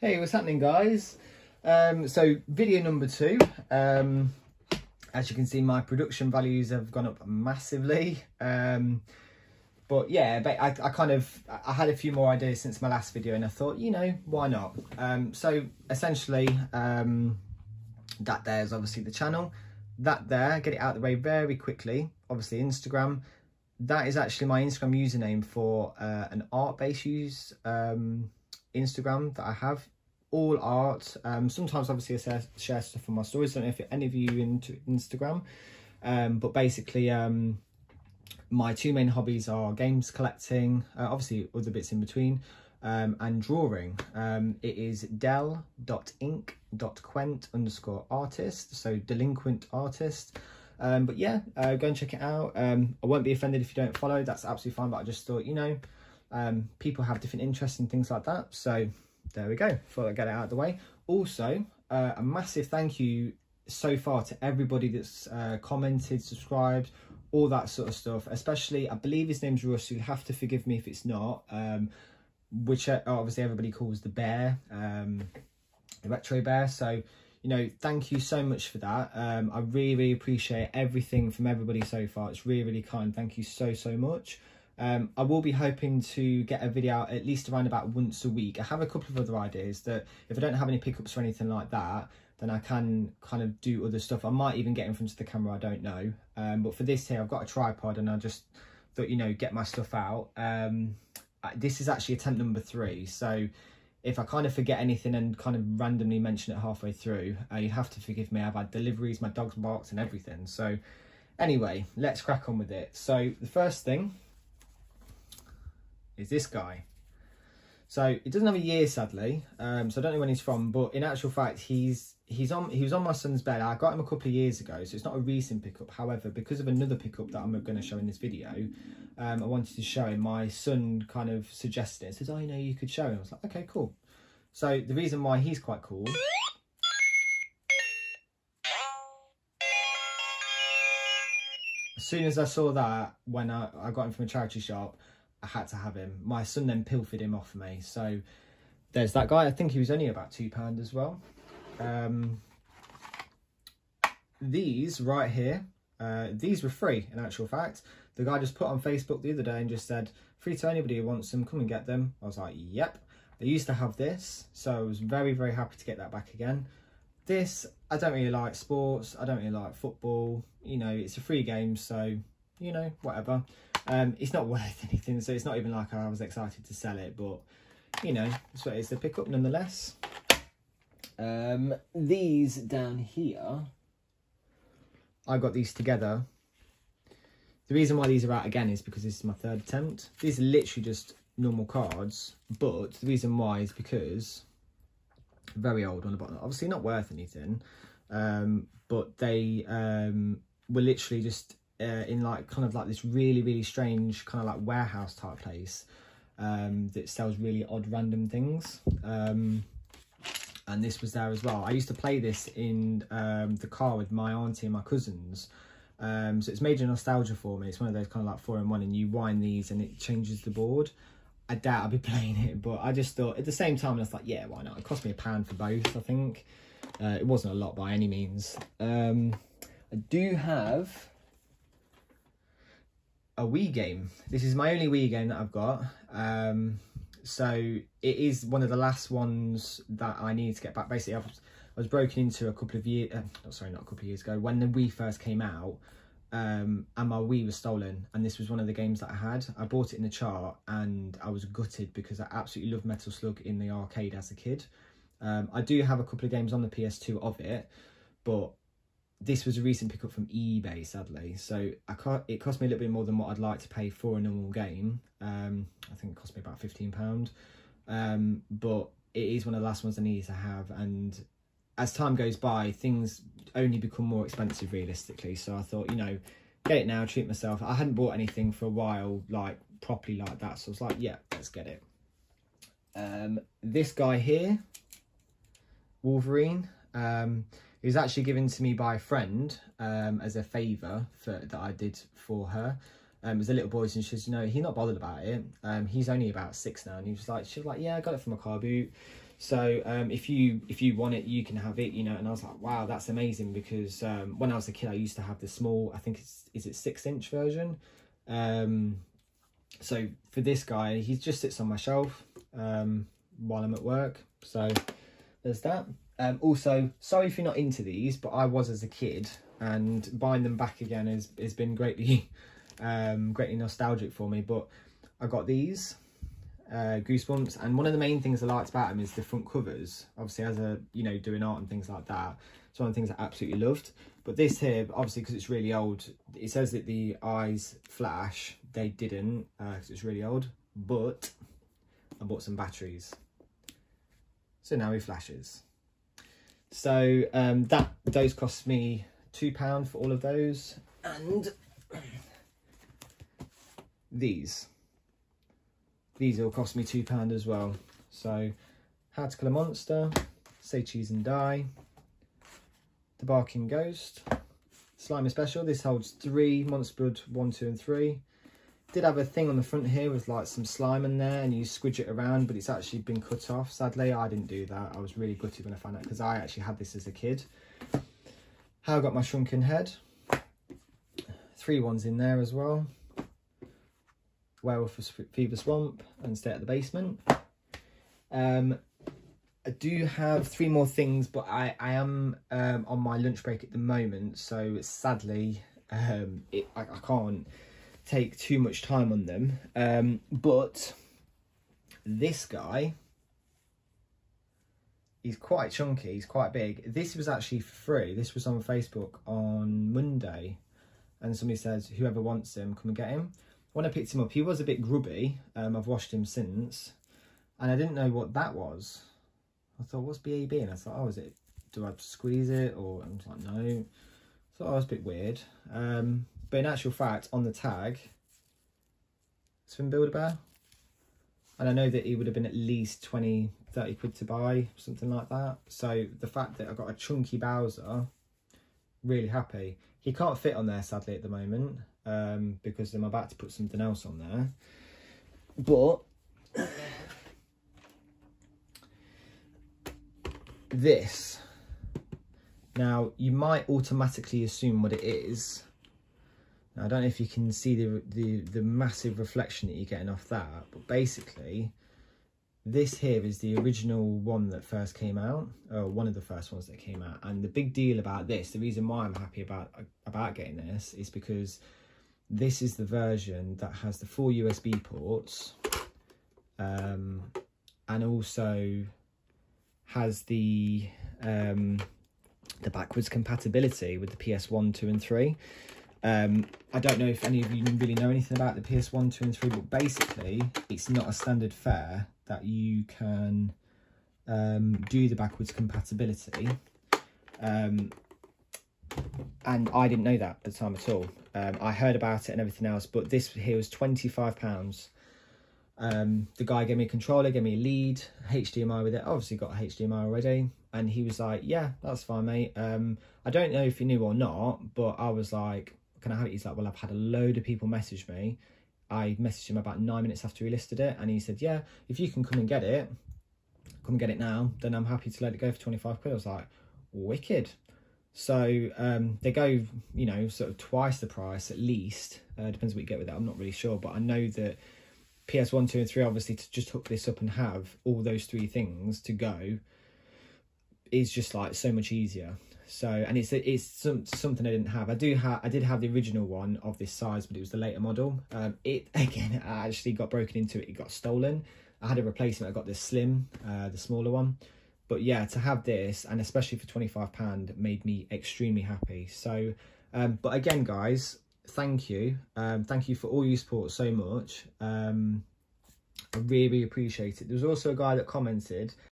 Hey, what's happening, guys? So video number 2. As you can see, my production values have gone up massively. But yeah, I had a few more ideas since my last video, and I thought, you know, why not? So essentially, that there's obviously the channel. That there, get it out of the way very quickly. Obviously Instagram. That is actually my Instagram username for an art-based Instagram that I have. All art. Sometimes obviously I share stuff on my stories. I don't know if any of you into Instagram, but basically my two main hobbies are games collecting, obviously other bits in between, and drawing. It is del.inc.quent_artist, so delinquent artist. But yeah, go and check it out. I won't be offended if you don't follow, that's absolutely fine, but I just thought, you know, people have different interests and things like that, so there we go. Thought I'd get it out of the way. Also, a massive thank you so far to everybody that's commented, subscribed, all that sort of stuff. Especially, I believe his name's Russ. You'll have to forgive me if it's not. Which obviously everybody calls the bear, the retro bear. So, you know, thank you so much for that. I really, really appreciate everything from everybody so far. It's really, really kind. Thank you so, so much. I will be hoping to get a video out at least around about once a week. I have a couple of other ideas that if I don't have any pickups or anything like that, then I can kind of do other stuff. I might even get in front of the camera, I don't know. But for this here, I've got a tripod and I just thought, you know, get my stuff out. This is actually attempt number 3. So if I kind of forget anything and kind of randomly mention it halfway through, you have to forgive me. I've had deliveries, my dog's barked and everything. So anyway, let's crack on with it. So the first thing is this guy. So it doesn't have a year, sadly, so I don't know when he's from, but in actual fact he was on my son's bed. I got him a couple of years ago, so it's not a recent pickup. However, because of another pickup that I'm going to show in this video, I wanted to show him. My son kind of suggested it, says, oh, you know, you could show him. I was like, okay, cool. So the reason why he's quite cool, as soon as I saw that, when I got him from a charity shop, I had to have him. My son then pilfered him off me. So there's that guy. I think he was only about £2 as well. These right here, these were free in actual fact. The guy just put on Facebook the other day and just said, free to anybody who wants them, come and get them. I was like, yep. I used to have this, so I was very, very happy to get that back again. This, I don't really like sports. I don't really like football. You know, it's a free game, so, you know, whatever. It's not worth anything, so it's not even like I was excited to sell it, but you know, that's what it is, to pick up nonetheless. These down here, I got these together. The reason why these are out again is because this is my 3rd attempt. These are literally just normal cards, but the reason why is because very old on the bottom, obviously not worth anything, but they were literally just in like kind of like this really, really strange kind of like warehouse type place that sells really odd random things, and this was there as well. I used to play this in the car with my auntie and my cousins, so it's major nostalgia for me. It's one of those kind of like 4-in-1, and you wind these and it changes the board. I doubt I'll be playing it, but I just thought at the same time I was like, yeah, why not? It cost me £1 for both, I think. It wasn't a lot by any means. I do have a Wii game. This is my only Wii game that I've got. So it is one of the last ones that I need to get back. Basically, I was broken into a couple of years, sorry, not a couple of years ago, when the Wii first came out, and my Wii was stolen, and this was one of the games that I had. I bought it in the chart and I was gutted because I absolutely loved Metal Slug in the arcade as a kid. I do have a couple of games on the PS2 of it, but this was a recent pickup from eBay, sadly. So it cost me a little bit more than what I'd like to pay for a normal game. I think it cost me about £15. But it is one of the last ones I need to have. And as time goes by, things only become more expensive realistically. So I thought, you know, get it now, treat myself. I hadn't bought anything for a while, like properly like that. So I was like, yeah, let's get it. This guy here, Wolverine. It was actually given to me by a friend as a favour that I did for her. It was a little boy, and she says, you know, he's not bothered about it. He's only about 6 now, and she was like, yeah, I got it from a car boot. So if you want it, you can have it, you know. And I was like, wow, that's amazing, because when I was a kid, I used to have the small, I think is it 6-inch version. So for this guy, he just sits on my shelf while I'm at work. So there's that. Also, sorry if you're not into these, but I was as a kid, and buying them back again has been greatly nostalgic for me. But I got these Goosebumps, and one of the main things I liked about them is the front covers. Obviously, as a, you know, doing art and things like that, it's one of the things I absolutely loved. But this here, obviously, because it's really old, it says that the eyes flash. They didn't, because it's really old. But I bought some batteries, so now he flashes. So those cost me £2 for all of those, and these all cost me £2 as well. So How to Kill a Monster, Say Cheese and Die, The Barking Ghost, Slimy Special. This holds 3, Monster Blood 1, 2 and 3. Did have a thing on the front here with like some slime in there, and you squidge it around, but it's actually been cut off. Sadly, I didn't do that. I was really gutted when I found out, because I actually had this as a kid. How I Got My Shrunken Head. 3 ones in there as well. Werewolf Fever Swamp and Stay at the Basement. I do have 3 more things, but I am on my lunch break at the moment, so sadly I can't take too much time on them. But this guy, he's quite chunky, he's quite big. This was actually free. This was on Facebook on Monday, and somebody says, whoever wants him, come and get him. When I picked him up, he was a bit grubby. I've washed him since, and I didn't know what that was. I thought, what's BAB? And I thought, oh, is it, do I have to squeeze it? Or I was like, no. I thought, oh, it was a bit weird. But in actual fact, on the tag, it's from Build-A-Bear. And I know that he would have been at least 20, 30 quid to buy, something like that. So the fact that I got a chunky Bowser, really happy. He can't fit on there, sadly, at the moment, because I'm about to put something else on there. But this, now you might automatically assume what it is. Now, I don't know if you can see the massive reflection that you're getting off that, but basically this here is the original one that first came out, or one of the first ones that came out. And the big deal about this, the reason why I'm happy about getting this, is because this is the version that has the 4 USB ports, and also has the backwards compatibility with the PS1, 2 and 3. I don't know if any of you really know anything about the PS1, 2 and 3, but basically it's not a standard fare that you can do the backwards compatibility. And I didn't know that at the time at all. I heard about it and everything else, but this here was £25. The guy gave me a controller, gave me a lead, HDMI with it. I obviously got a HDMI already, and he was like, yeah, that's fine, mate. I don't know if he knew or not, but I was like, can I have it? He's like, well, I've had a load of people message me. I messaged him about 9 minutes after he listed it, and he said, yeah, if you can come and get it now, then I'm happy to let it go for 25 quid. I was like, wicked. So they go, you know, sort of twice the price at least. Depends what you get with it. I'm not really sure, but I know that PS1, 2 and 3, obviously, to just hook this up and have all those 3 things to go is just like so much easier. So, and it's something I didn't have. I did have the original one of this size, but it was the later model. It again, I actually got broken into it. It got stolen. I had a replacement. I got this slim, the smaller one. But yeah, to have this, and especially for £25, made me extremely happy. So, but again, guys, thank you. Thank you for all your support so much. I really appreciate it. There was also a guy that commented